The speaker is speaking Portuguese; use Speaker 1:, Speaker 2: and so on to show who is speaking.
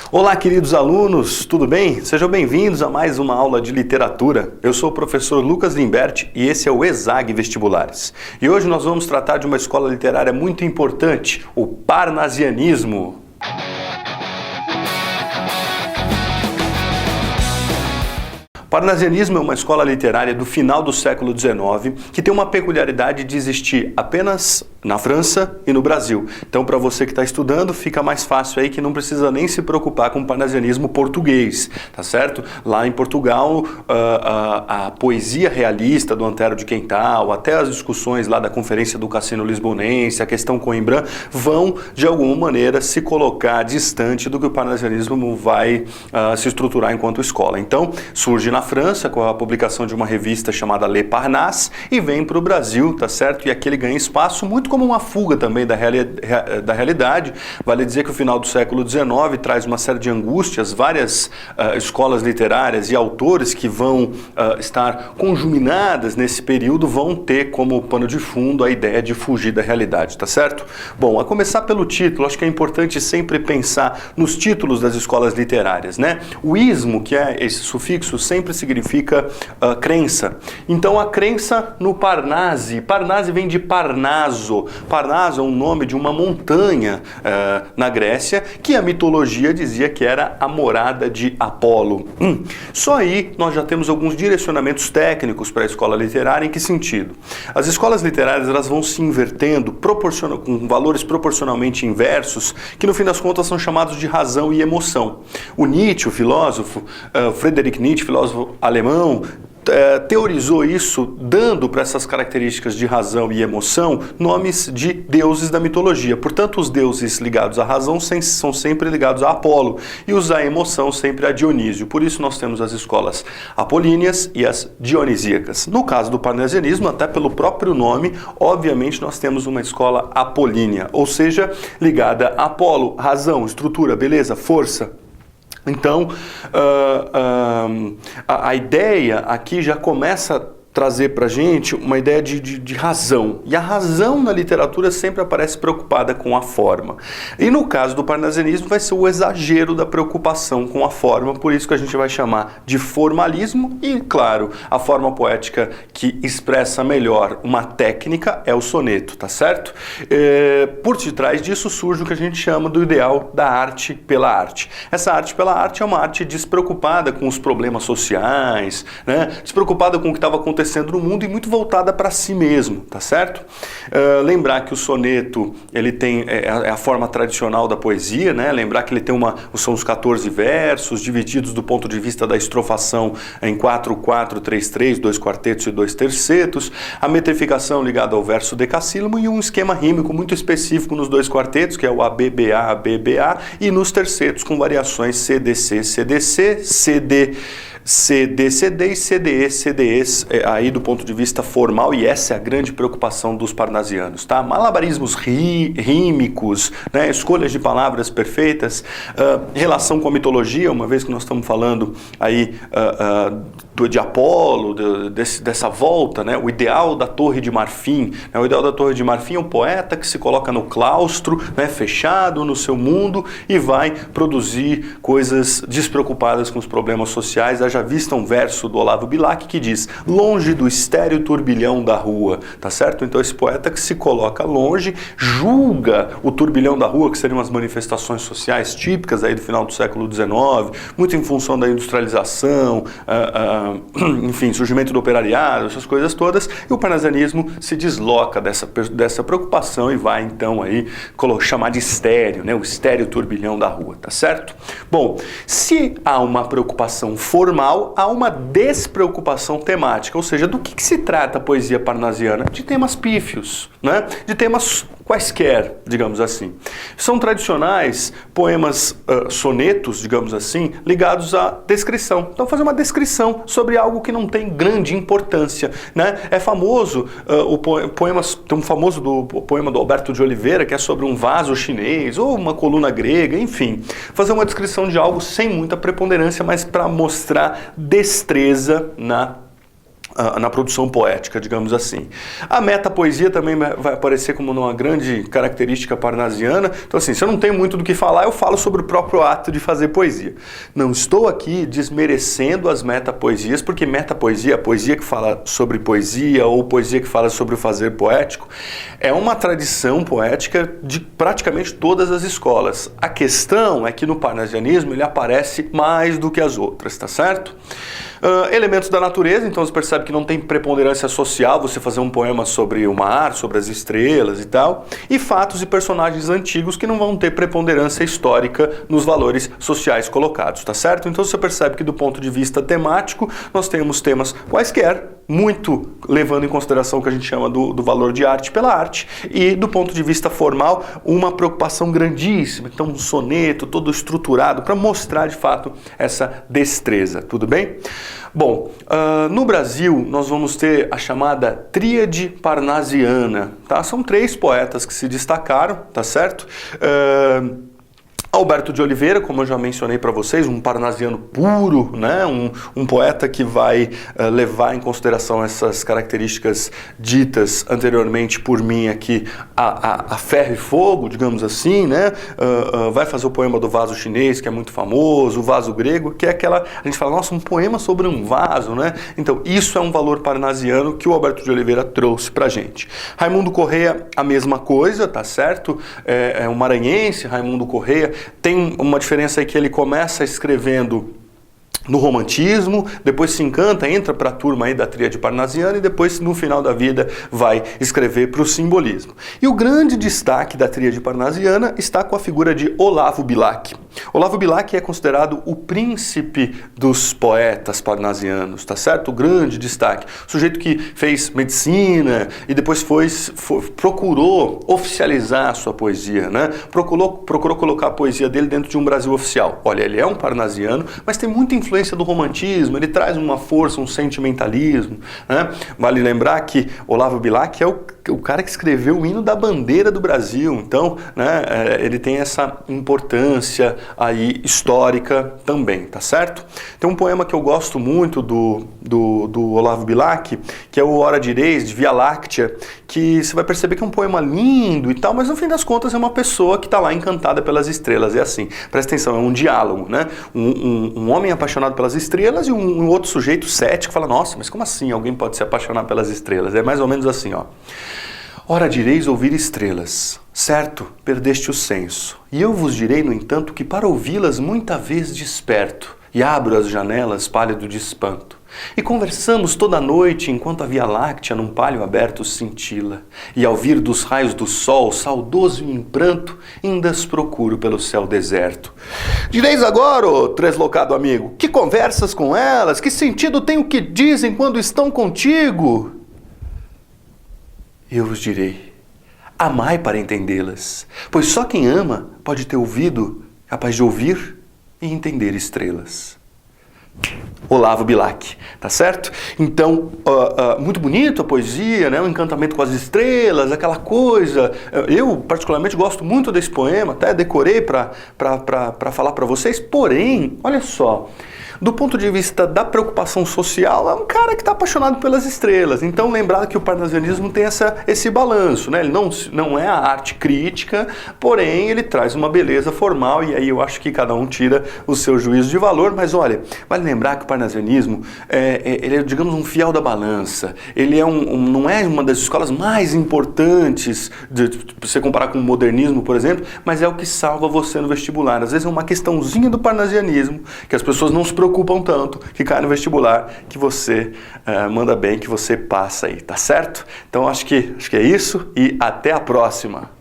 Speaker 1: Olá, queridos alunos, tudo bem? Sejam bem-vindos a mais uma aula de literatura. Eu sou o professor Lucas Limberti e esse é o ESAG Vestibulares. E hoje nós vamos tratar de uma escola literária muito importante, o parnasianismo. O parnasianismo é uma escola literária do final do século XIX que tem uma peculiaridade de existir apenas na França e no Brasil. Então, para você que está estudando, fica mais fácil aí que não precisa nem se preocupar com o parnasianismo português, tá certo? Lá em Portugal, a poesia realista do Antero de Quental, até as discussões lá da Conferência do Cassino Lisbonense, a questão Coimbra, vão, de alguma maneira, se colocar distante do que o parnasianismo vai se estruturar enquanto escola. Então, surge na França com a publicação de uma revista chamada Le Parnasse e vem para o Brasil, tá certo? E aqui ele ganha espaço muito como uma fuga também da realidade. Vale dizer que o final do século XIX traz uma série de angústias, várias escolas literárias e autores que vão estar conjuminadas nesse período vão ter como pano de fundo a ideia de fugir da realidade, tá certo? Bom, a começar pelo título, acho que é importante sempre pensar nos títulos das escolas literárias, né? O ismo, que é esse sufixo, sempre significa crença. Então a crença no Parnase. Parnase vem de Parnaso. Parnaso é um nome de uma montanha na Grécia que a mitologia dizia que era a morada de Apolo. Só aí nós já temos alguns direcionamentos técnicos para a escola literária. Em que sentido? As escolas literárias elas vão se invertendo com valores proporcionalmente inversos que no fim das contas são chamados de razão e emoção. O Nietzsche, o filósofo, Friedrich Nietzsche, filósofo alemão, teorizou isso dando para essas características de razão e emoção nomes de deuses da mitologia. Portanto, os deuses ligados à razão são sempre ligados a Apolo e os à emoção sempre a Dionísio. Por isso nós temos as escolas apolíneas e as dionisíacas. No caso do parnasianismo, até pelo próprio nome, obviamente nós temos uma escola apolínea, ou seja, ligada a Apolo, razão, estrutura, beleza, força. Então, a ideia aqui já começa a trazer para a gente uma ideia de razão. E a razão na literatura sempre aparece preocupada com a forma. E no caso do parnasianismo vai ser o exagero da preocupação com a forma, por isso que a gente vai chamar de formalismo e, claro, a forma poética que expressa melhor uma técnica é o soneto, tá certo? Por detrás disso surge o que a gente chama do ideal da arte pela arte. Essa arte pela arte é uma arte despreocupada com os problemas sociais, né? Despreocupada com o que estava acontecendo no mundo e muito voltada para si mesmo, tá certo? Lembrar que o soneto ele tem a forma tradicional da poesia, né? Lembrar que ele tem são os 14 versos divididos do ponto de vista da estrofação em 4, 4, 3, 3, 2 quartetos e 2 tercetos, a metrificação ligada ao verso decassílabo e um esquema rímico muito específico nos 2 quartetos, que é o ABBA, ABBA, e nos tercetos com variações CDC, CDC, CD, CD, CD e CDE, CDEs, aí do ponto de vista formal, e essa é a grande preocupação dos parnasianos, tá? Malabarismos rímicos, né? Escolhas de palavras perfeitas, relação com a mitologia, uma vez que nós estamos falando aí de Apolo, dessa volta, né? O ideal da Torre de Marfim, né? O ideal da Torre de Marfim é um poeta que se coloca no claustro, né? Fechado no seu mundo e vai produzir coisas despreocupadas com os problemas sociais. Já vista um verso do Olavo Bilac que diz: longe do estéril turbilhão da rua, tá certo? Então esse poeta que se coloca longe, julga o turbilhão da rua, que seriam as manifestações sociais típicas aí do final do século XIX, muito em função da industrialização, enfim, surgimento do operariado, essas coisas todas, e o parnasianismo se desloca dessa preocupação e vai então aí chamar de estéril, né? O estéril turbilhão da rua, tá certo? Bom, se há uma preocupação formal, há uma despreocupação temática, ou seja, do que se trata a poesia parnasiana? De temas pífios, né? De temas quaisquer, digamos assim. São tradicionais poemas, sonetos, digamos assim, ligados à descrição. Então, fazer uma descrição sobre algo que não tem grande importância, né? É famoso tem um famoso poema do Alberto de Oliveira, que é sobre um vaso chinês ou uma coluna grega, enfim. Fazer uma descrição de algo sem muita preponderância, mas para mostrar destreza na na produção poética, digamos assim. A metapoesia também vai aparecer como uma grande característica parnasiana. Então, assim, se eu não tenho muito do que falar, eu falo sobre o próprio ato de fazer poesia. Não estou aqui desmerecendo as metapoesias, porque metapoesia, a poesia que fala sobre poesia ou poesia que fala sobre o fazer poético, é uma tradição poética de praticamente todas as escolas. A questão é que no parnasianismo ele aparece mais do que as outras, tá certo? Elementos da natureza, então você percebe que não tem preponderância social você fazer um poema sobre o mar, sobre as estrelas e tal, e fatos e personagens antigos que não vão ter preponderância histórica nos valores sociais colocados, tá certo? Então você percebe que do ponto de vista temático, nós temos temas quaisquer, muito levando em consideração o que a gente chama do valor de arte pela arte, e do ponto de vista formal, uma preocupação grandíssima, então um soneto todo estruturado para mostrar de fato essa destreza, tudo bem? Bom, no Brasil nós vamos ter a chamada Tríade Parnasiana, tá? São 3 poetas que se destacaram, tá certo? Alberto de Oliveira, como eu já mencionei para vocês, um parnasiano puro, né? Um poeta que vai levar em consideração essas características ditas anteriormente por mim aqui, a ferro e fogo, digamos assim, né? Vai fazer o poema do vaso chinês, que é muito famoso, o vaso grego, que é aquela, a gente fala, nossa, um poema sobre um vaso, né? Então, isso é um valor parnasiano que o Alberto de Oliveira trouxe pra gente. Raimundo Corrêa, a mesma coisa, tá certo? É um maranhense, Raimundo Corrêa. Tem uma diferença aí que ele começa escrevendo no romantismo, depois se encanta, entra para a turma aí da Tríade Parnasiana e depois, no final da vida, vai escrever para o simbolismo. E o grande destaque da Tríade Parnasiana está com a figura de Olavo Bilac. Olavo Bilac é considerado o príncipe dos poetas parnasianos, tá certo? O grande destaque. O sujeito que fez medicina e depois procurou oficializar a sua poesia, né? Procurou colocar a poesia dele dentro de um Brasil oficial. Olha, ele é um parnasiano, mas tem muita influência do romantismo, ele traz uma força, um sentimentalismo, né? Vale lembrar que Olavo Bilac é o cara que escreveu o hino da bandeira do Brasil, então, né, ele tem essa importância aí histórica também, tá certo? Tem um poema que eu gosto muito do Olavo Bilac, que é o Hora de Reis, de Via Láctea, que você vai perceber que é um poema lindo e tal, mas no fim das contas é uma pessoa que está lá encantada pelas estrelas, é assim, presta atenção, é um diálogo, né? Um homem apaixonado pelas estrelas e um outro sujeito cético fala, nossa, mas como assim alguém pode se apaixonar pelas estrelas? É mais ou menos assim, ó. Ora direis ouvir estrelas, certo, perdeste o senso, e eu vos direi, no entanto, que para ouvi-las muita vez desperto, e abro as janelas pálido de espanto, e conversamos toda a noite enquanto a Via Láctea num palio aberto cintila, e ao vir dos raios do sol, saudoso e em pranto, indas procuro pelo céu deserto. Direis agora, ô treslocado amigo, que conversas com elas, que sentido tem o que dizem quando estão contigo? Eu vos direi, amai para entendê-las, pois só quem ama pode ter ouvido capaz de ouvir e entender estrelas. Olavo Bilac, tá certo? Então, muito bonito a poesia, né? O encantamento com as estrelas, aquela coisa. Eu, particularmente, gosto muito desse poema, até decorei para falar para vocês, porém, olha só, do ponto de vista da preocupação social, é um cara que está apaixonado pelas estrelas. Então, lembrar que o parnasianismo tem esse balanço, né? Ele não é a arte crítica, porém, ele traz uma beleza formal, e aí eu acho que cada um tira o seu juízo de valor. Mas olha, vale lembrar que o parnasianismo ele é, digamos, um fiel da balança. Ele é não é uma das escolas mais importantes, se você comparar com o modernismo, por exemplo, mas é o que salva você no vestibular. Às vezes é uma questãozinha do parnasianismo, que as pessoas não se preocupam tanto, que cai no vestibular, que você manda bem, que você passa aí, tá certo? Então acho que é isso e até a próxima!